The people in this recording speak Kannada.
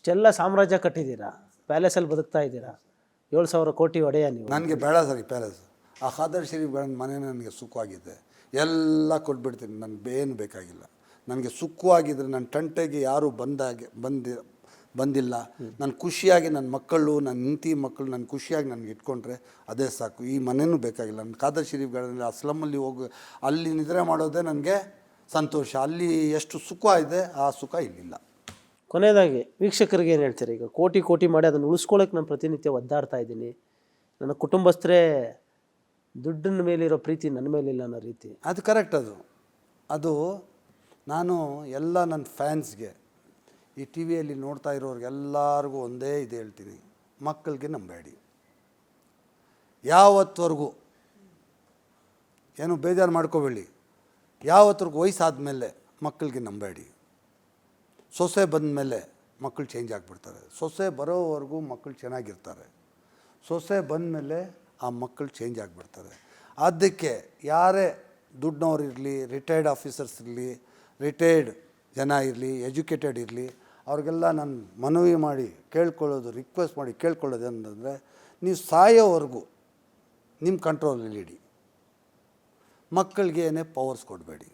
ಇಷ್ಟೆಲ್ಲ ಸಾಮ್ರಾಜ್ಯ ಕಟ್ಟಿದ್ದೀರಾ, ಪ್ಯಾಲೇಸಲ್ಲಿ ಬದುಕ್ತಾ ಇದ್ದೀರಾ, 7,000 ಕೋಟಿ ಒಡೆಯ ನೀವು. ನನಗೆ ಬೇಡ ಸರ್ ಈ ಪ್ಯಾಲೇಸ್. ಆ ಖಾದರ್ ಶರೀಫ್ ಮನೆ ನನಗೆ ಸುಖವಾಗಿದೆ, ಎಲ್ಲ ಕೊಟ್ಬಿಡ್ತೀನಿ, ನನಗೆ ಏನು ಬೇಕಾಗಿಲ್ಲ. ನನಗೆ ಸುಖವಾಗಿದ್ದರೆ ನನ್ನ ತಂಟೆಗೆ ಯಾರೂ ಬಂದಿಲ್ಲ, ನಾನು ಖುಷಿಯಾಗಿ ನನ್ನ ಮಕ್ಕಳು, ನನ್ನ ಹೆಂಡತಿ ಮಕ್ಕಳು ನಾನು ಖುಷಿಯಾಗಿ ನನಗೆ ಇಟ್ಕೊಂಡ್ರೆ ಅದೇ ಸಾಕು. ಈ ಮನೆಯೂ ಬೇಕಾಗಿಲ್ಲ. ನನ್ನ ಖಾದರ್ ಶರೀಫ್ ಗಾರ್ಡನಲ್ಲಿ ಆ ಸ್ಲಮ್ಮಲ್ಲಿ ಅಲ್ಲಿ ನಿದ್ರೆ ಮಾಡೋದೇ ನನಗೆ ಸಂತೋಷ. ಅಲ್ಲಿ ಎಷ್ಟು ಸುಖ ಇದೆ ಆ ಸುಖ ಇಲ್ಲಿಲ್ಲ. ಕೊನೆಯದಾಗಿ ವೀಕ್ಷಕರಿಗೆ ಏನು ಹೇಳ್ತೀರಿ? ಈಗ ಕೋಟಿ ಕೋಟಿ ಮಾಡಿ ಅದನ್ನು ಉಳಿಸ್ಕೊಳ್ಳೋಕೆ ನಾನು ಪ್ರತಿನಿತ್ಯ ಒದ್ದಾಡ್ತಾ ಇದ್ದೀನಿ, ನನ್ನ ಕುಟುಂಬಸ್ಥರೇ ದುಡ್ಡಿನ ಮೇಲಿರೋ ಪ್ರೀತಿ ನನ್ನ ಮೇಲಿಲ್ಲ ಅನ್ನೋ ರೀತಿ. ಅದು ಕರೆಕ್ಟ್. ಅದು ನಾನು ಎಲ್ಲ ನನ್ನ ಫ್ಯಾನ್ಸ್ಗೆ, ಈ ಟಿ ವಿಯಲ್ಲಿ ನೋಡ್ತಾ ಇರೋರಿಗೆಲ್ಲರಿಗೂ ಒಂದೇ ಇದು ಹೇಳ್ತೀನಿ, ಮಕ್ಕಳಿಗೆ ನಂಬೇಡಿ. ಯಾವತ್ತವರೆಗೂ ಏನು ಬೇಜಾರು ಮಾಡ್ಕೋಬೇಡಿ. ಯಾವತ್ತರೆಗೂ ವಯಸ್ಸಾದಮೇಲೆ ಮಕ್ಕಳಿಗೆ ನಂಬೇಡಿ. ಸೊಸೆ ಬಂದ ಮೇಲೆ ಮಕ್ಕಳು ಚೇಂಜ್ ಆಗಿಬಿಡ್ತಾರೆ. ಸೊಸೆ ಬರೋವರೆಗೂ ಮಕ್ಕಳು ಚೆನ್ನಾಗಿರ್ತಾರೆ. ಸೊಸೆ ಬಂದ ಮೇಲೆ ಆ ಮಕ್ಕಳು ಚೇಂಜ್ ಆಗಿಬಿಡ್ತಾರೆ. ಅದಕ್ಕೆ ಯಾರೇ ದುಡ್ಡನವ್ರು ಇರಲಿ, ರಿಟೈರ್ಡ್ ಆಫೀಸರ್ಸ್ ಇರಲಿ, ರಿಟೈರ್ಡ್ ಜನ ಇರಲಿ, ಎಜುಕೇಟೆಡ್ ಇರಲಿ, ಅವ್ರಿಗೆಲ್ಲ ನಾನು ಮನವಿ ಮಾಡಿ ಕೇಳ್ಕೊಳ್ಳೋದು, ರಿಕ್ವೆಸ್ಟ್ ಮಾಡಿ ಕೇಳ್ಕೊಳ್ಳೋದು ಅಂತಂದರೆ, ನೀವು ಸಾಯೋವರೆಗೂ ನಿಮ್ಮ ಕಂಟ್ರೋಲಲ್ಲಿ ಇಡಿ. ಮಕ್ಕಳಿಗೆ ಏನೇ ಪವರ್ಸ್ ಕೊಡಬೇಡಿ.